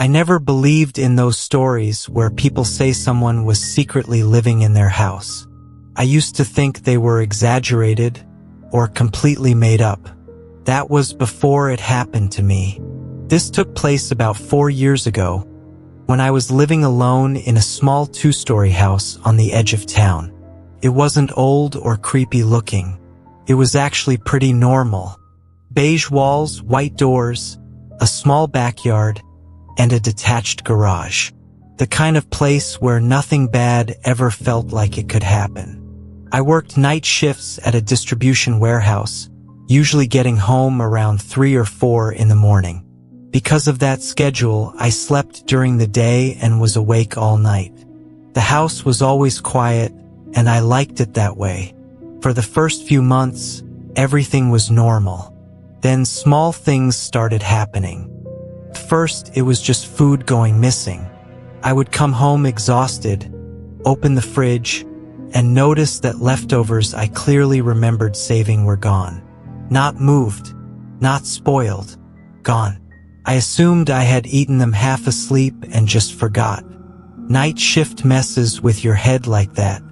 I never believed in those stories where people say someone was secretly living in their house. I used to think they were exaggerated or completely made up. That was before it happened to me. This took place about 4 years ago, when I was living alone in a small 2-story house on the edge of town. It wasn't old or creepy looking. It was actually pretty normal. Beige walls, white doors, a small backyard, and a detached garage. The kind of place where nothing bad ever felt like it could happen. I worked night shifts at a distribution warehouse, usually getting home around 3 or 4 in the morning. Because of that schedule, I slept during the day and was awake all night. The house was always quiet, and I liked it that way. For the first few months, everything was normal. Then small things started happening. First, it was just food going missing. I would come home exhausted, open the fridge, and notice that leftovers I clearly remembered saving were gone. Not moved, not spoiled, gone. I assumed I had eaten them half asleep and just forgot. Night shift messes with your head like that.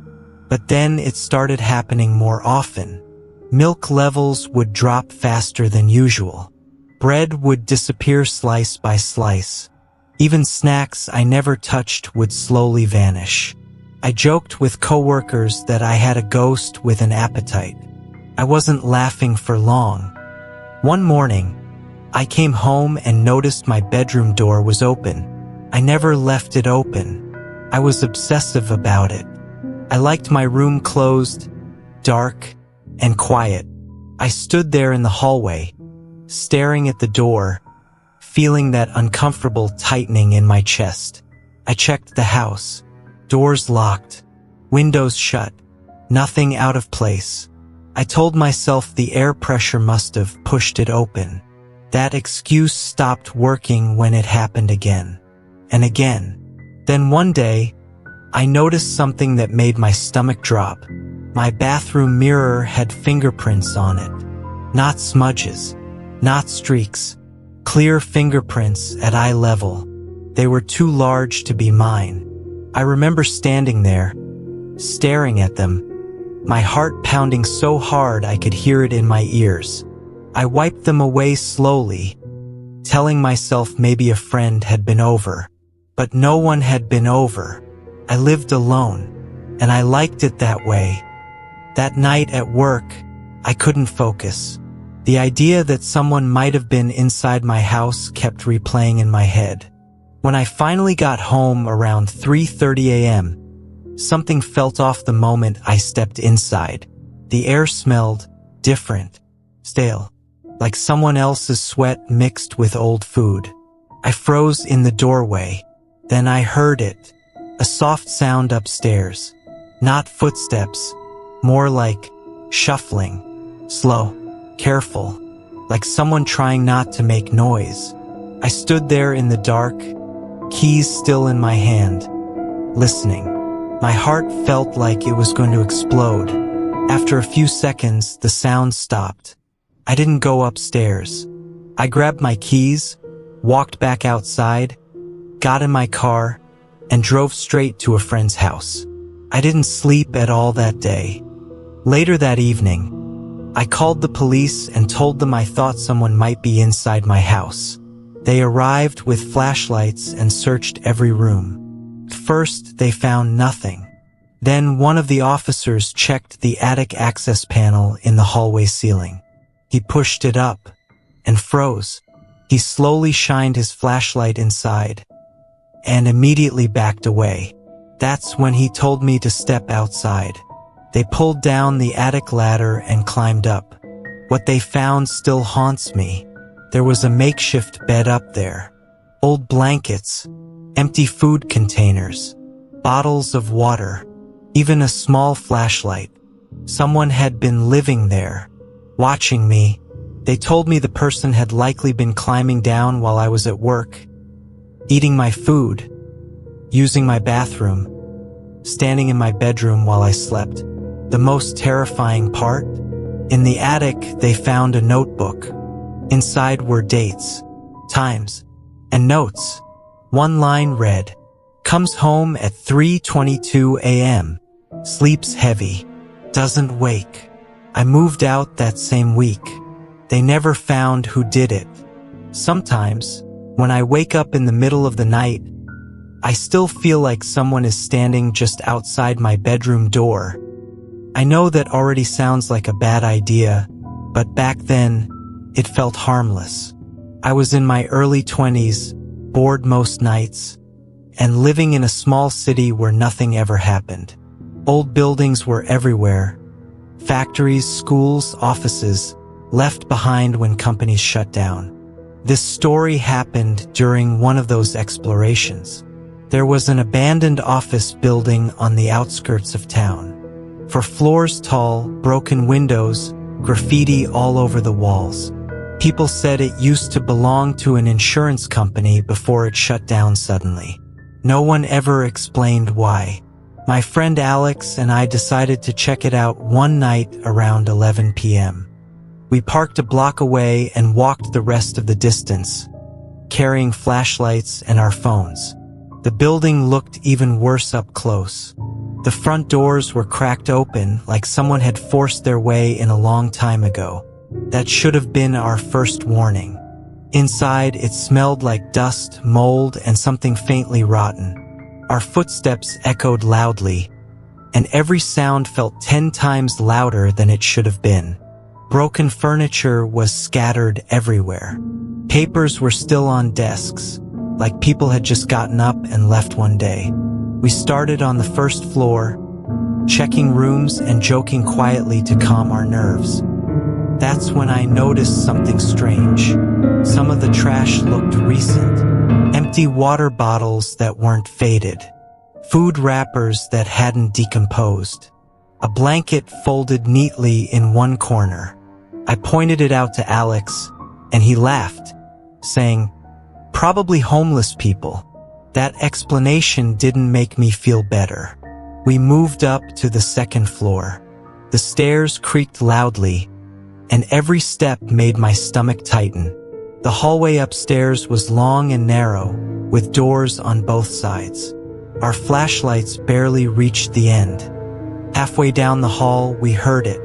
But then it started happening more often. Milk levels would drop faster than usual. Bread would disappear slice by slice. Even snacks I never touched would slowly vanish. I joked with coworkers that I had a ghost with an appetite. I wasn't laughing for long. One morning, I came home and noticed my bedroom door was open. I never left it open. I was obsessive about it. I liked my room closed, dark, and quiet. I stood there in the hallway, staring at the door, feeling that uncomfortable tightening in my chest. I checked the house. Doors locked, windows shut, nothing out of place. I told myself the air pressure must have pushed it open. That excuse stopped working when it happened again and again. Then one day, I noticed something that made my stomach drop. My bathroom mirror had fingerprints on it. Not smudges, not streaks. Clear fingerprints at eye level. They were too large to be mine. I remember standing there, staring at them, my heart pounding so hard I could hear it in my ears. I wiped them away slowly, telling myself maybe a friend had been over. But no one had been over. I lived alone, and I liked it that way. That night at work, I couldn't focus. The idea that someone might have been inside my house kept replaying in my head. When I finally got home around 3:30 a.m., something felt off the moment I stepped inside. The air smelled different, stale, like someone else's sweat mixed with old food. I froze in the doorway. Then I heard it, a soft sound upstairs. Not footsteps, more like shuffling, slow, careful, like someone trying not to make noise. I stood there in the dark, keys still in my hand, listening. My heart felt like it was going to explode. After a few seconds, the sound stopped. I didn't go upstairs. I grabbed my keys, walked back outside, got in my car, and drove straight to a friend's house. I didn't sleep at all that day. Later that evening, I called the police and told them I thought someone might be inside my house. They arrived with flashlights and searched every room. First, they found nothing. Then one of the officers checked the attic access panel in the hallway ceiling. He pushed it up and froze. He slowly shined his flashlight inside and immediately backed away. That's when he told me to step outside. They pulled down the attic ladder and climbed up. What they found still haunts me. There was a makeshift bed up there. Old blankets, empty food containers, bottles of water, even a small flashlight. Someone had been living there, watching me. They told me the person had likely been climbing down while I was at work, eating my food, using my bathroom, standing in my bedroom while I slept. The most terrifying part? In the attic, they found a notebook. Inside were dates, times, and notes. One line read, "Comes home at 3:22 a.m. Sleeps heavy. Doesn't wake." I moved out that same week. They never found who did it. Sometimes, when I wake up in the middle of the night, I still feel like someone is standing just outside my bedroom door. I know that already sounds like a bad idea, but back then, it felt harmless. I was in my early 20s, bored most nights, and living in a small city where nothing ever happened. Old buildings were everywhere. Factories, schools, offices, left behind when companies shut down. This story happened during one of those explorations. There was an abandoned office building on the outskirts of town. For floors tall, broken windows, graffiti all over the walls. People said it used to belong to an insurance company before it shut down suddenly. No one ever explained why. My friend Alex and I decided to check it out one night around 11 p.m. We parked a block away and walked the rest of the distance, carrying flashlights and our phones. The building looked even worse up close. The front doors were cracked open like someone had forced their way in a long time ago. That should have been our first warning. Inside, it smelled like dust, mold, and something faintly rotten. Our footsteps echoed loudly, and every sound felt 10 times louder than it should have been. Broken furniture was scattered everywhere. Papers were still on desks, like people had just gotten up and left one day. We started on the first floor, checking rooms and joking quietly to calm our nerves. That's when I noticed something strange. Some of the trash looked recent. Empty water bottles that weren't faded. Food wrappers that hadn't decomposed. A blanket folded neatly in one corner. I pointed it out to Alex, and he laughed, saying, "Probably homeless people." That explanation didn't make me feel better. We moved up to the second floor. The stairs creaked loudly, and every step made my stomach tighten. The hallway upstairs was long and narrow, with doors on both sides. Our flashlights barely reached the end. Halfway down the hall, we heard it.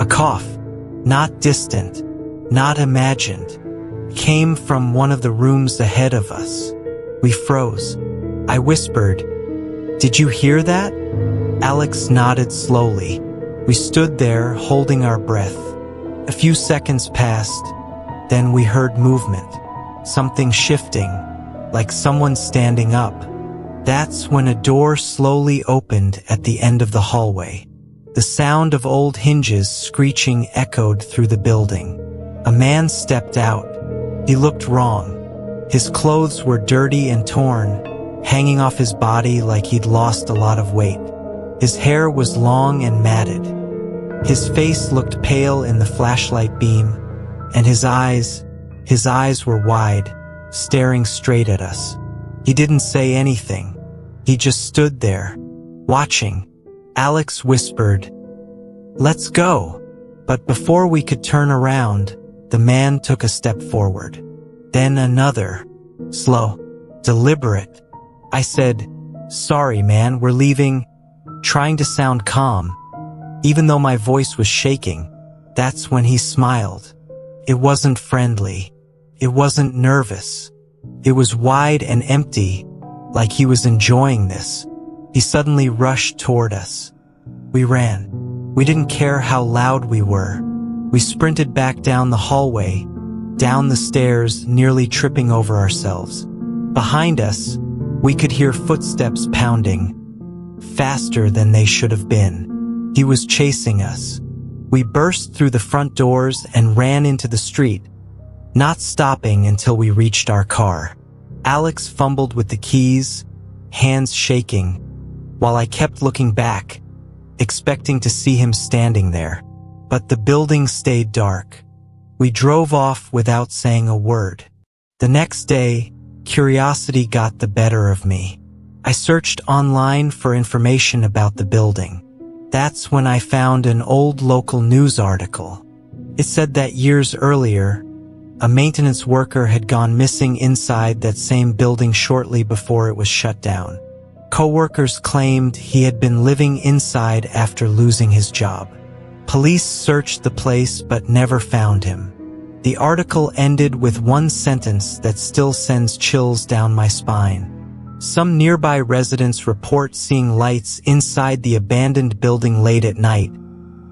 A cough, not distant, not imagined, came from one of the rooms ahead of us. We froze. I whispered, "Did you hear that?" Alex nodded slowly. We stood there, holding our breath. A few seconds passed, then we heard movement. Something shifting, like someone standing up. That's when a door slowly opened at the end of the hallway. The sound of old hinges screeching echoed through the building. A man stepped out. He looked wrong. His clothes were dirty and torn, hanging off his body like he'd lost a lot of weight. His hair was long and matted. His face looked pale in the flashlight beam, and his eyes were wide, staring straight at us. He didn't say anything. He just stood there, watching. Alex whispered, "Let's go." But before we could turn around, the man took a step forward. Then another. Slow. Deliberate. I said, "Sorry, man, we're leaving," trying to sound calm, even though my voice was shaking. That's when he smiled. It wasn't friendly. It wasn't nervous. It was wide and empty, like he was enjoying this. He suddenly rushed toward us. We ran. We didn't care how loud we were. We sprinted back down the hallway, down the stairs, nearly tripping over ourselves. Behind us, we could hear footsteps pounding, faster than they should have been. He was chasing us. We burst through the front doors and ran into the street, not stopping until we reached our car. Alex fumbled with the keys, hands shaking, while I kept looking back, expecting to see him standing there. But the building stayed dark. We drove off without saying a word. The next day, curiosity got the better of me. I searched online for information about the building. That's when I found an old local news article. It said that years earlier, A maintenance worker had gone missing inside that same building shortly before it was shut down. Coworkers claimed he had been living inside after losing his job. Police searched the place but never found him. The article ended with one sentence that still sends chills down my spine. Some nearby residents report seeing lights inside the abandoned building late at night,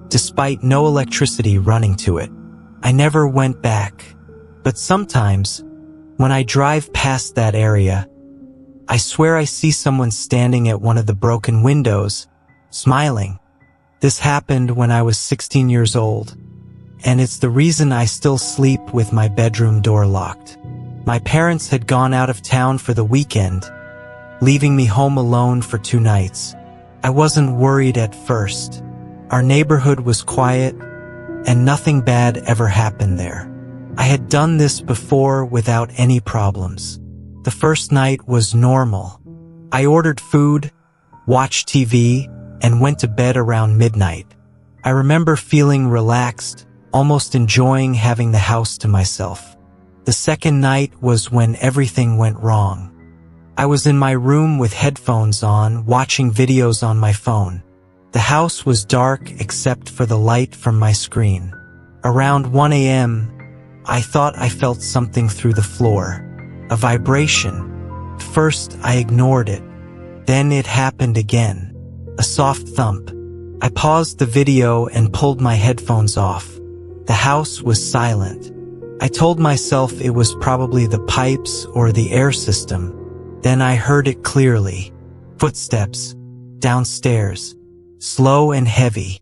despite no electricity running to it. I never went back, but sometimes, when I drive past that area, I swear I see someone standing at one of the broken windows, smiling. This happened when I was 16 years old, and it's the reason I still sleep with my bedroom door locked. My parents had gone out of town for the weekend, leaving me home alone for 2 nights. I wasn't worried at first. Our neighborhood was quiet, and nothing bad ever happened there. I had done this before without any problems. The first night was normal. I ordered food, watched TV, and went to bed around midnight. I remember feeling relaxed, almost enjoying having the house to myself. The second night was when everything went wrong. I was in my room with headphones on, watching videos on my phone. The house was dark except for the light from my screen. Around 1 a.m., I thought I felt something through the floor. A vibration. At first, I ignored it. Then it happened again. A soft thump. I paused the video and pulled my headphones off. The house was silent. I told myself it was probably the pipes or the air system. Then I heard it clearly. Footsteps. Downstairs. Slow and heavy.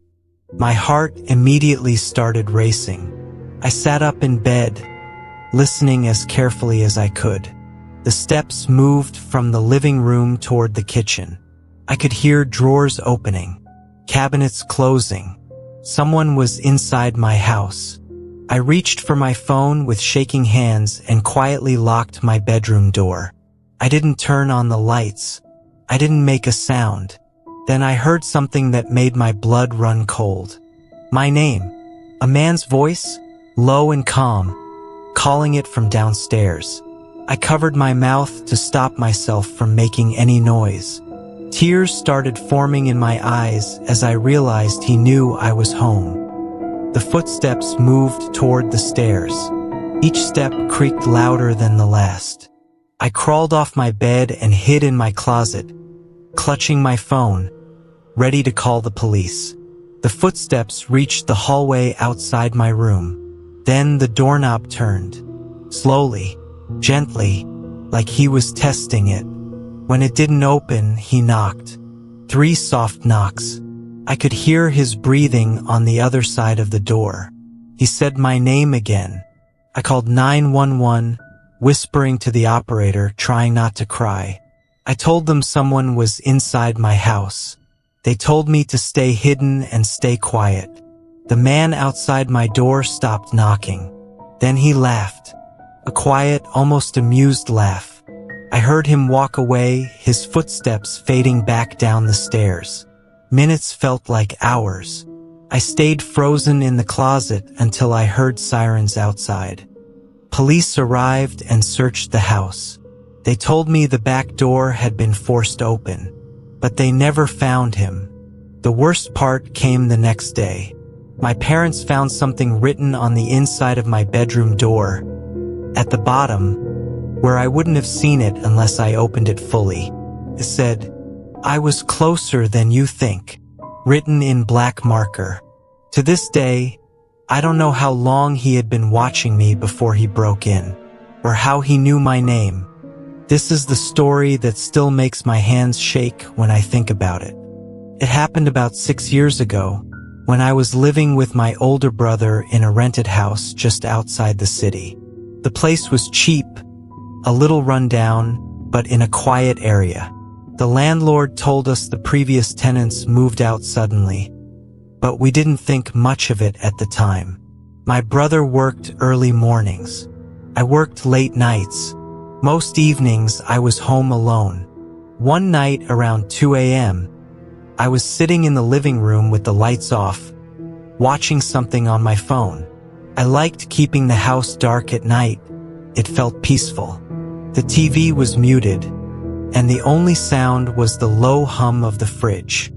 My heart immediately started racing. I sat up in bed, listening as carefully as I could. The steps moved from the living room toward the kitchen. I could hear drawers opening, cabinets closing. Someone was inside my house. I reached for my phone with shaking hands and quietly locked my bedroom door. I didn't turn on the lights. I didn't make a sound. Then I heard something that made my blood run cold. My name. A man's voice, low and calm, calling it from downstairs. I covered my mouth to stop myself from making any noise. Tears started forming in my eyes as I realized he knew I was home. The footsteps moved toward the stairs. Each step creaked louder than the last. I crawled off my bed and hid in my closet, clutching my phone, ready to call the police. The footsteps reached the hallway outside my room. Then the doorknob turned. Slowly, gently, like he was testing it. When it didn't open, he knocked. 3 soft knocks. I could hear his breathing on the other side of the door. He said my name again. I called 911, whispering to the operator, trying not to cry. I told them someone was inside my house. They told me to stay hidden and stay quiet. The man outside my door stopped knocking. Then he laughed. A quiet, almost amused laugh. I heard him walk away, his footsteps fading back down the stairs. Minutes felt like hours. I stayed frozen in the closet until I heard sirens outside. Police arrived and searched the house. They told me the back door had been forced open, but they never found him. The worst part came the next day. My parents found something written on the inside of my bedroom door. At the bottom, where I wouldn't have seen it unless I opened it fully, it said, "I was closer than you think," written in black marker. To this day, I don't know how long he had been watching me before he broke in, or how he knew my name. This is the story that still makes my hands shake when I think about it. It happened about 6 years ago, when I was living with my older brother in a rented house just outside the city. The place was cheap, a little rundown, but in a quiet area. The landlord told us the previous tenants moved out suddenly, but we didn't think much of it at the time. My brother worked early mornings. I worked late nights. Most evenings I was home alone. One night around 2 a.m., I was sitting in the living room with the lights off, watching something on my phone. I liked keeping the house dark at night. It felt peaceful. The TV was muted, and the only sound was the low hum of the fridge.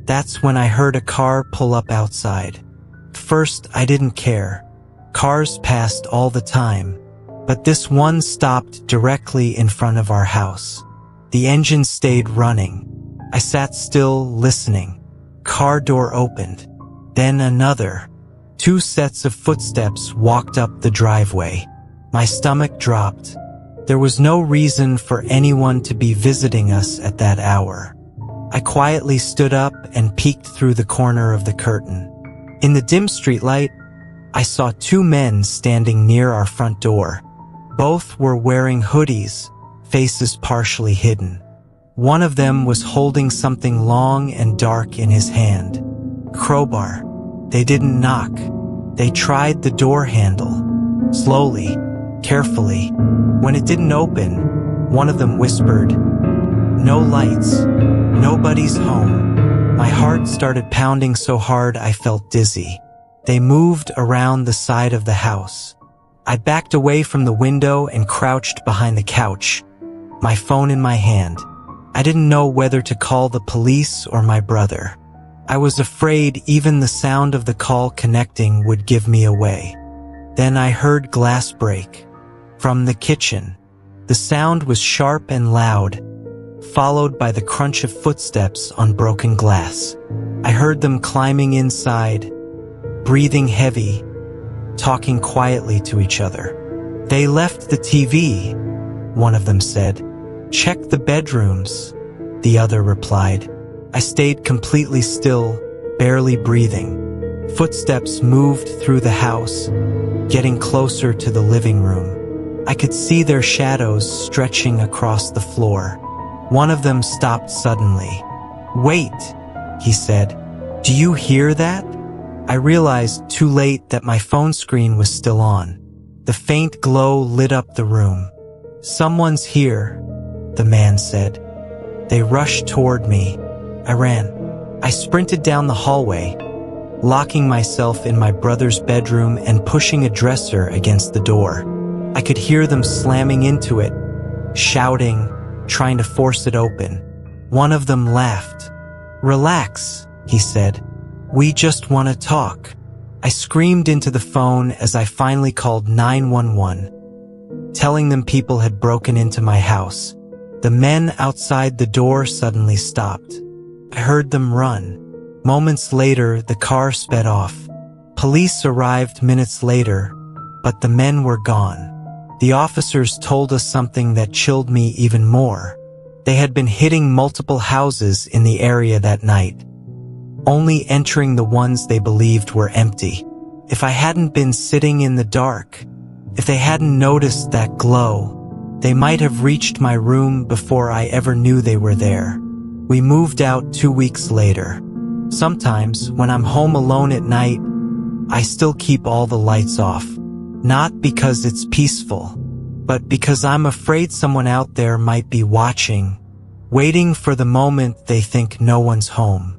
That's when I heard a car pull up outside. First, I didn't care. Cars passed all the time, but this one stopped directly in front of our house. The engine stayed running. I sat still, listening. Car door opened. Then another. 2 sets of footsteps walked up the driveway. My stomach dropped. There was no reason for anyone to be visiting us at that hour. I quietly stood up and peeked through the corner of the curtain. In the dim streetlight, I saw 2 men standing near our front door. Both were wearing hoodies, faces partially hidden. One of them was holding something long and dark in his hand. Crowbar. They didn't knock. They tried the door handle. Slowly, carefully. When it didn't open, one of them whispered, "No lights. Nobody's home." My heart started pounding so hard I felt dizzy. They moved around the side of the house. I backed away from the window and crouched behind the couch, my phone in my hand. I didn't know whether to call the police or my brother. I was afraid even the sound of the call connecting would give me away. Then I heard glass break. From the kitchen. The sound was sharp and loud, followed by the crunch of footsteps on broken glass. I heard them climbing inside, breathing heavy, talking quietly to each other. "They left the TV," one of them said. "Check the bedrooms," the other replied. I stayed completely still, barely breathing. Footsteps moved through the house, getting closer to the living room. I could see their shadows stretching across the floor. One of them stopped suddenly. "Wait," he said. "Do you hear that?" I realized too late that my phone screen was still on. The faint glow lit up the room. "Someone's here," the man said. They rushed toward me. I ran. I sprinted down the hallway, locking myself in my brother's bedroom and pushing a dresser against the door. I could hear them slamming into it, shouting, trying to force it open. One of them laughed. "Relax," he said. "We just want to talk." I screamed into the phone as I finally called 911, telling them people had broken into my house. The men outside the door suddenly stopped. I heard them run. Moments later, the car sped off. Police arrived minutes later, but the men were gone. The officers told us something that chilled me even more. They had been hitting multiple houses in the area that night, only entering the ones they believed were empty. If I hadn't been sitting in the dark, if they hadn't noticed that glow, they might have reached my room before I ever knew they were there. We moved out 2 weeks later. Sometimes, when I'm home alone at night, I still keep all the lights off. Not because it's peaceful, but because I'm afraid someone out there might be watching, waiting for the moment they think no one's home.